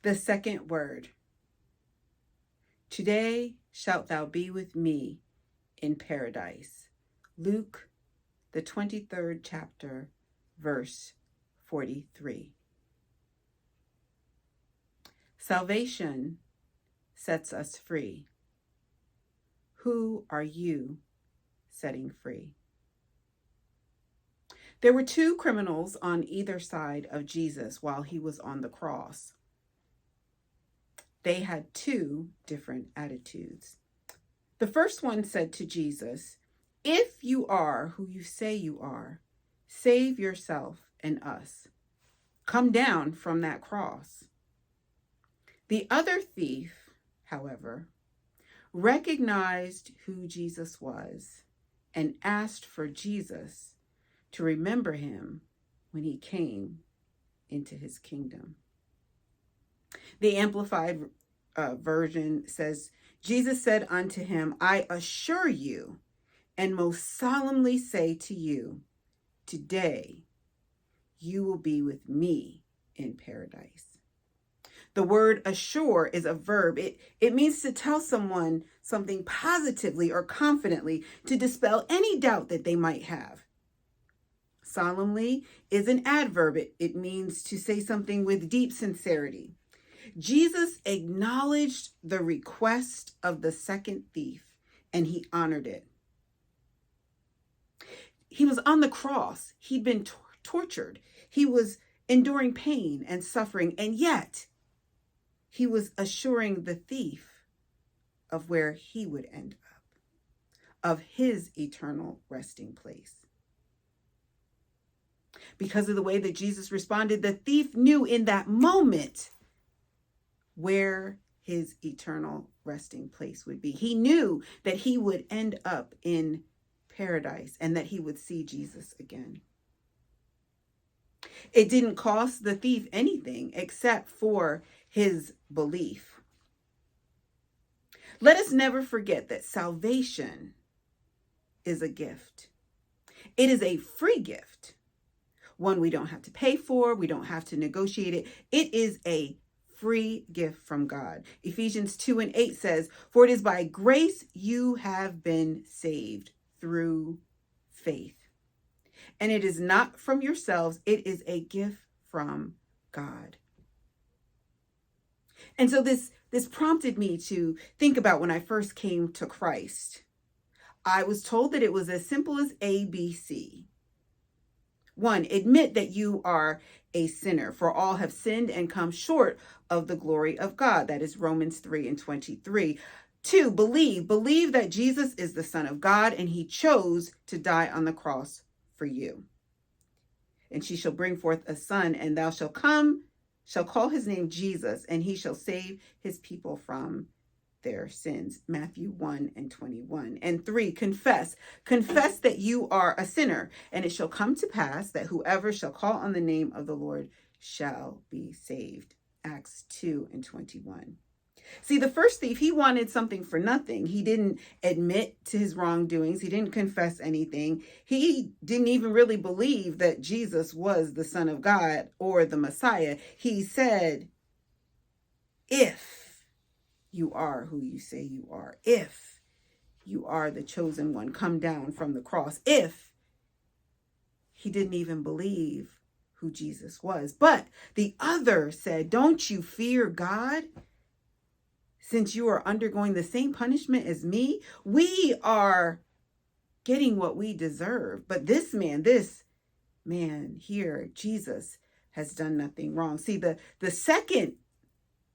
The second word. Today shalt thou be with me in paradise. Luke, the 23rd chapter, verse 43. Salvation sets us free. Who are you setting free? There were two criminals on either side of Jesus while he was on the cross. They had two different attitudes. The first one said to Jesus, "If you are who you say you are, save yourself and us. Come down from that cross." The other thief, however, recognized who Jesus was and asked for Jesus to remember him when he came into his kingdom. The Amplified version says, Jesus said unto him, "I assure you and most solemnly say to you, today you will be with me in paradise." The word assure is a verb. It means to tell someone something positively or confidently, to dispel any doubt that they might have. Solemnly is an adverb. It means to say something with deep sincerity. Jesus acknowledged the request of the second thief, and he honored it. He was on the cross. He'd been tortured. He was enduring pain and suffering, and yet he was assuring the thief of where he would end up, of his eternal resting place. Because of the way that Jesus responded, the thief knew in that moment where his eternal resting place would be. He knew that he would end up in paradise and that he would see Jesus again. It didn't cost the thief anything except for his belief. Let us never forget that salvation is a gift. It is a free gift, one we don't have to pay for, we don't have to negotiate it. It is a free gift from God. Ephesians 2:8 says, "For it is by grace you have been saved through faith. And it is not from yourselves, it is a gift from God." And so this prompted me to think about when I first came to Christ. I was told that it was as simple as ABC. 1, admit that you are a sinner, for all have sinned and come short of the glory of God. That is Romans 3:23. 2, believe that Jesus is the Son of God and he chose to die on the cross for you. "And she shall bring forth a son, and thou shalt call his name Jesus, and he shall save his people from their sins." Matthew 1:21. And 3, confess that you are a sinner, and it shall come to pass that whoever shall call on the name of the Lord shall be saved. Acts 2:21. See, the first thief, he wanted something for nothing. He didn't admit to his wrongdoings. He didn't confess anything. He didn't even really believe that Jesus was the Son of God or the Messiah. He said, "If you are who you say you are, if you are the chosen one, come down from the cross." If he didn't even believe who Jesus was. But the other said, "Don't you fear God? Since you are undergoing the same punishment as me, we are getting what we deserve. But this man here, Jesus, has done nothing wrong." See, the second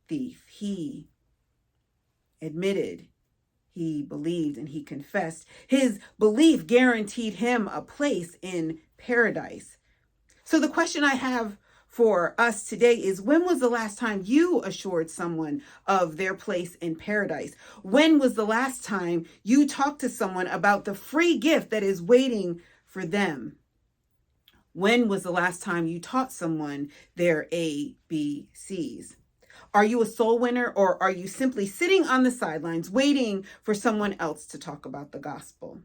thief, he admitted, he believed, and he confessed. His belief guaranteed him a place in paradise. So the question I have for us today is, when was the last time you assured someone of their place in paradise? When was the last time you talked to someone about the free gift that is waiting for them? When was the last time you taught someone their ABCs? Are you a soul winner, or are you simply sitting on the sidelines waiting for someone else to talk about the gospel?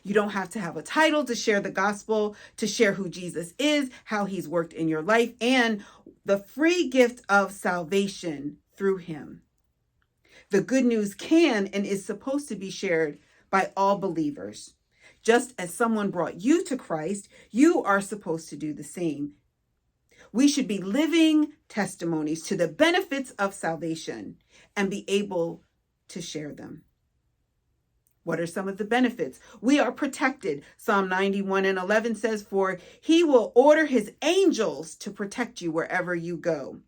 You don't have to have a title to share the gospel, to share who Jesus is, how he's worked in your life, and the free gift of salvation through him. The good news can and is supposed to be shared by all believers. Just as someone brought you to Christ, you are supposed to do the same. We should be living testimonies to the benefits of salvation and be able to share them. What are some of the benefits? We are protected. Psalm 91:11 says, "For he will order his angels to protect you wherever you go."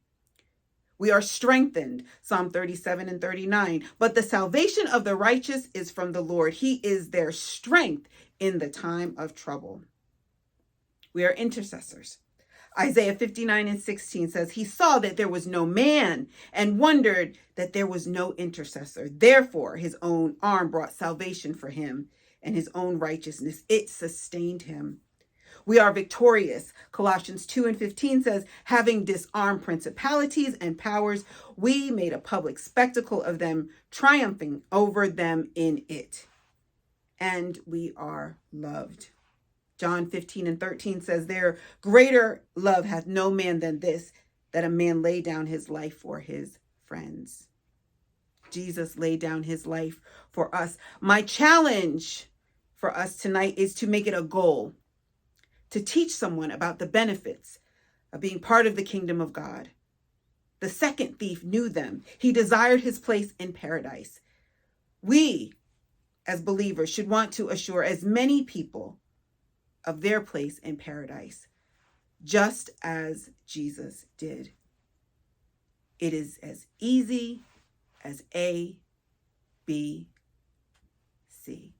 We are strengthened. Psalm 37:39. "But the salvation of the righteous is from the Lord. He is their strength in the time of trouble." We are intercessors. Isaiah 59:16 says, "He saw that there was no man and wondered that there was no intercessor. Therefore, his own arm brought salvation for him, and his own righteousness, it sustained him." We are victorious. Colossians 2:15 says, "Having disarmed principalities and powers, we made a public spectacle of them, triumphing over them in it." And we are loved. John 15:13 says, "There greater love hath no man than this, that a man lay down his life for his friends." Jesus laid down his life for us. My challenge for us tonight is to make it a goal to teach someone about the benefits of being part of the kingdom of God. The second thief knew them. He desired his place in paradise. We, as believers, should want to assure as many people of their place in paradise, just as Jesus did. It is as easy as A, B, C.